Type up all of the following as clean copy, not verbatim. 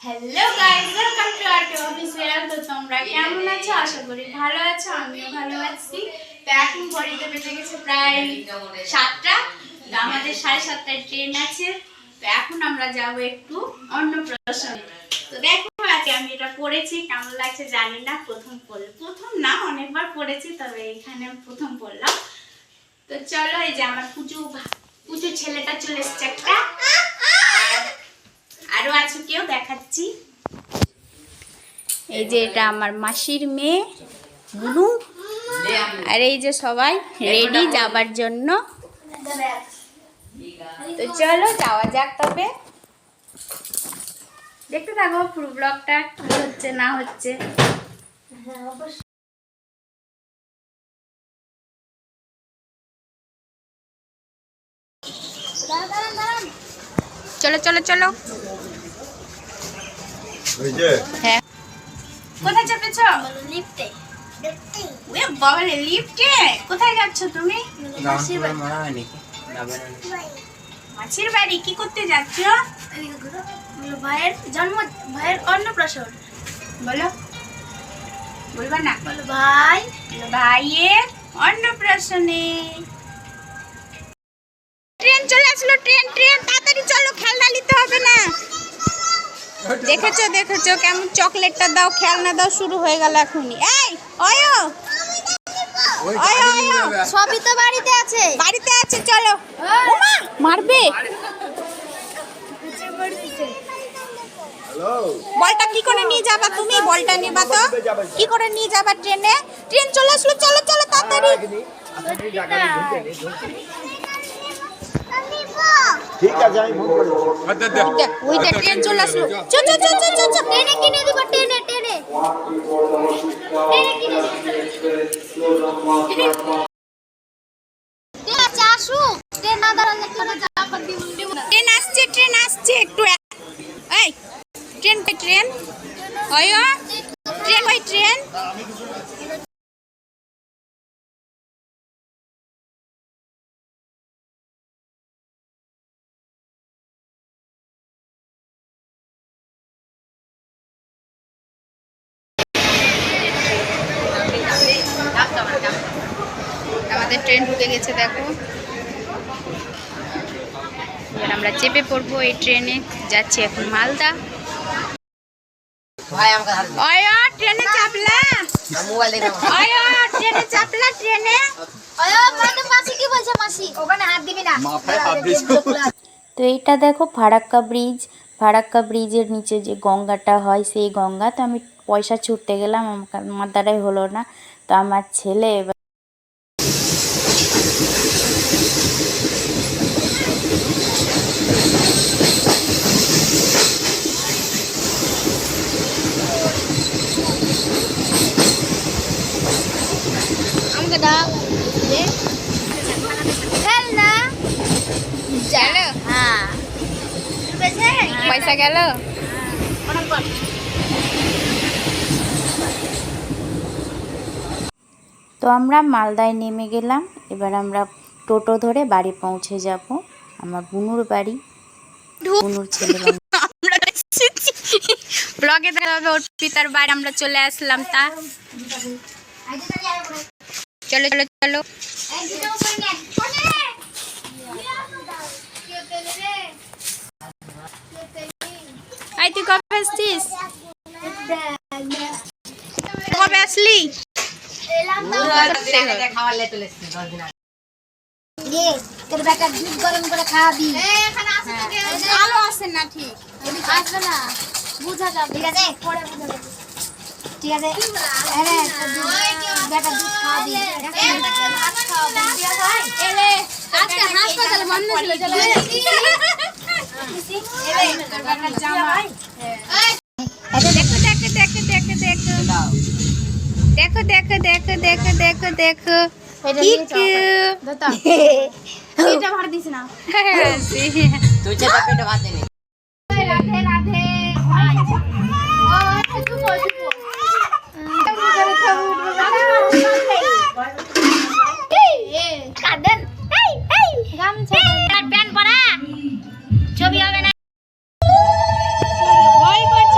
Hello guys, welcome to our official. তো তোমরা কেমন আছো? আশা করি ভালো আছো, আমিও ভালো আছি। তো এখন ঘড়িতে বেজে গেছে প্রায় 7টা। তো আমাদের 7:30টায় ট্রেন আছে। তো এখন আমরা যাব একটু অন্নপ্রাশনে। তো দেখো আজকে আমি এটা পড়েছি, কেমন লাগছে জানি না। প্রথম না, অনেকবার পড়েছি, তবে এখানে প্রথম পড়লাম। তো চলো, এই যে আমার পুচু ছেলেটা চলে এসছে একটা, আরো আছে কেউ দেখাচ্ছি। এই যে এটা আমার মাসির মেয়ে বুনু, আর এই যে সবাই রেডি যাবার জন্য। তো চলো যাওয়া যাক। তবে দেখতে থাকো পুরো ব্লগটা, কি হচ্ছে না হচ্ছে। চলো চলো চলো। হ্যাঁ, কোথায় চেপেছ? লিফটে। ওরে বাবা রে, লিফটে? কোথায় যাচ্ছ তুমি? মাসির বাড়ি। কি করতে যাচ্ছ? ভাইয়ের অন্নপ্রাশন। বলো, বলবা না? বলো ভাই, ভাইয়ের অন্নপ্রাশনে। ট্রেন চলে আসলো, ট্রেন ট্রেন, তাড়াতাড়ি চলো, খেলনা নিতে হবে না। দেখেছো দেখেছো কেমন চকলেটটা দাও, খেলনা দাও শুরু হয়ে গেল এখনই। এই অয়ো সবই তো বাড়িতে আছে। বাড়িতে আছে, চলো। ওমা, মারবে। বলটা কি করে নিয়ে যাবা তুমি? বলটা নিবা তো কি করে নিয়ে যাবা ট্রেনে? ট্রেন চলে আসলো, চলো চলো তাড়াতাড়ি। ঠিক আছে, আমি ফোন করে ওইটা ট্রেন চলে আসলো। চল চল চল চল চল। ট্রেনে কিনে দিব, ট্রেনে ট্রেনে আসুক। ট্রেন না দাঁড়ালে ট্রেন আসছে, ট্রেন আসছে একটু। এই ট্রেন কই? ট্রেন অয়ো, ট্রেন কই? ট্রেন আমাদের ট্রেন ঢুকে গেছে, দেখো। এবার আমরা চেপে পড়বো এই ট্রেনে, যাচ্ছি এখন মালদা। অয়ো ট্রেনে চাপলা, অয়ো ট্রেনে চাপলা, ট্রেনে। মাসি কি বলছে? মাসি ওখানে হাত দিবি না। তো এইটা দেখো ফারাক্কা ব্রিজ। ফারাক্কা ব্রিজের নিচে যে গঙ্গাটা হয় সেই গঙ্গা। তো আমি পয়সা ছুটতে গেলাম, আমার দ্বারাই হলো না। তো আমার ছেলে এবার আমাকে দাও। খেল না। গেল হ্যাঁ, পয়সা গেল। তো আমরা মালদায় নেমে গেলাম। এবার আমরা টোটো ধরে বাড়ি পৌঁছে যাব, আমার বুনুর বাড়ি। বুনুর ছেলে ব্লগে দেখা হবে ওর পিতার বাড়ি। আমরা চলে আসলাম। তা চলো চলো চলো। এই তুই কবে আসছিস? কবে আসলি? তোর বেটা দুধ গরম করে খাওয়াবি। আলো আসে না, ঠিক আসবে না, বুঝা যাবে। ঠিক আছে, পরে বুঝা যাবে। ঠিক আছে, বেটা দুধ খাওয়াবি। এলে আজকে হাসপাতাল বন্ধ ছিল, চলো। দেখো দেখো দেখো দেখো দেখো দেখো দেখো। এটা ভর দিস না। রাধে রাধে। কাঁদেন গামছা প্যান্ট পরা ছবি হবে না। ভয় করছে।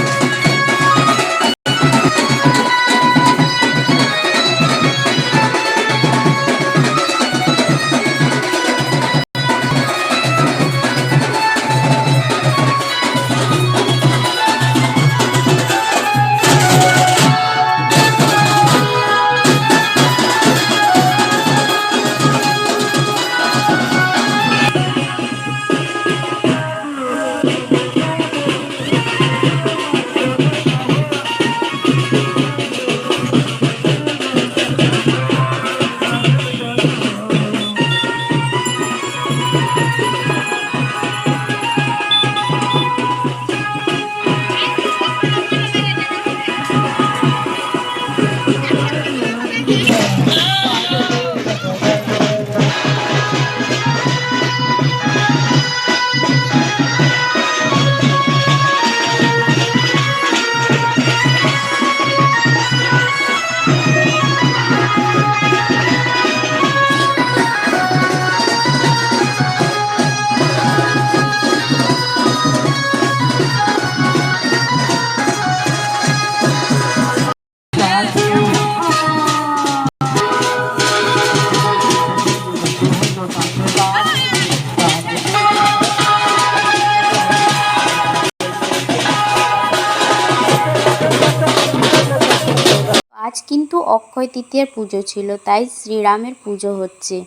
আজ কিন্তু অক্ষয় তৃতীয়ার পুজো ছিল, তাই শ্রীরামের পুজো হচ্ছে,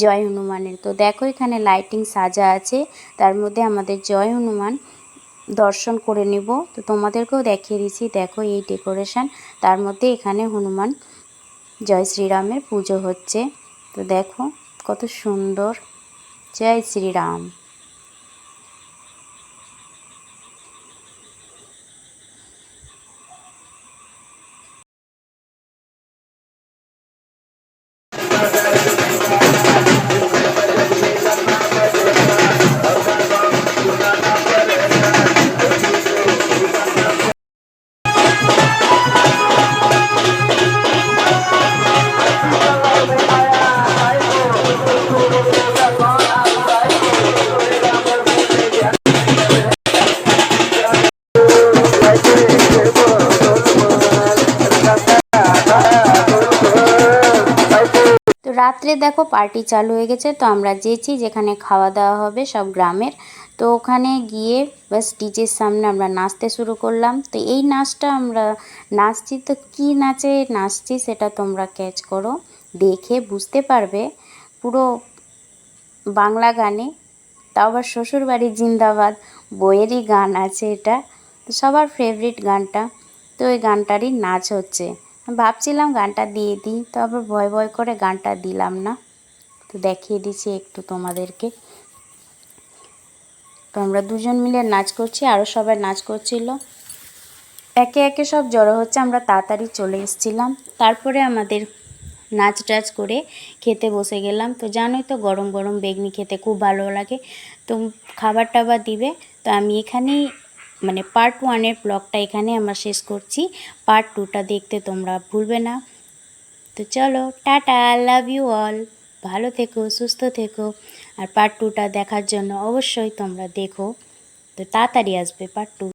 জয় হনুমানের। তো দেখো এখানে লাইটিং সাজা আছে, তার মধ্যে আমাদের জয় হনুমান দর্শন করে নেব। তো তোমাদেরকেও দেখিয়ে দিচ্ছি, দেখো এই ডেকোরেশন, তার মধ্যে এখানে হনুমান জয় শ্রীরামের পুজো হচ্ছে। তো দেখো কত সুন্দর, জয় শ্রীরাম। তো রাত্রে দেখো পার্টি চালু হয়ে গেছে, তো আমরা যেছি যেখানে খাওয়া দাওয়া হবে সব গ্রামের। তো ওখানে গিয়ে বাস ডিজের সামনে আমরা নাচতে শুরু করলাম। তো এই নাচটা আমরা নাচছি, তো কী নাচে নাচছি সেটা তোমরা ক্যাচ করো, দেখে বুঝতে পারবে। পুরো বাংলা গানে, তাও আবার শ্বশুরবাড়ির জিন্দাবাদ বইয়েরই গান আছে এটা, তো সবার ফেভারিট গানটা। তো ওই গানটারই নাচ হচ্ছে। ভাবছিলাম গানটা দিয়ে দিই, তো আবার ভয় ভয় করে গানটা দিলাম না। তো দেখিয়ে দিচ্ছি একটু তোমাদেরকে। তো আমরা দুজন মিলে নাচ করছি, আরও সবাই নাচ করছিল। একে একে সব জড়ো হচ্ছে, আমরা তাড়াতাড়ি চলে এসেছিলাম। তারপরে আমাদের নাচ টাচ করে খেতে বসে গেলাম। তো জানোই তো গরম গরম বেগনি খেতে খুব ভালো লাগে। তো খাবার টাবার দিবে। তো আমি এখানেই মানে পার্ট 1-এর ব্লগটা এখানে আমরা শেষ করছি। পার্ট 2টা দেখতে তোমরা ভুলবে না। তো চলো টাটা, লাভ ইউ অল, ভালো থেকো, সুস্থ থেকো। আর পার্ট 2টা দেখার জন্য অবশ্যই তোমরা দেখো, তো তাড়াতাড়ি আসবে পার্ট 2।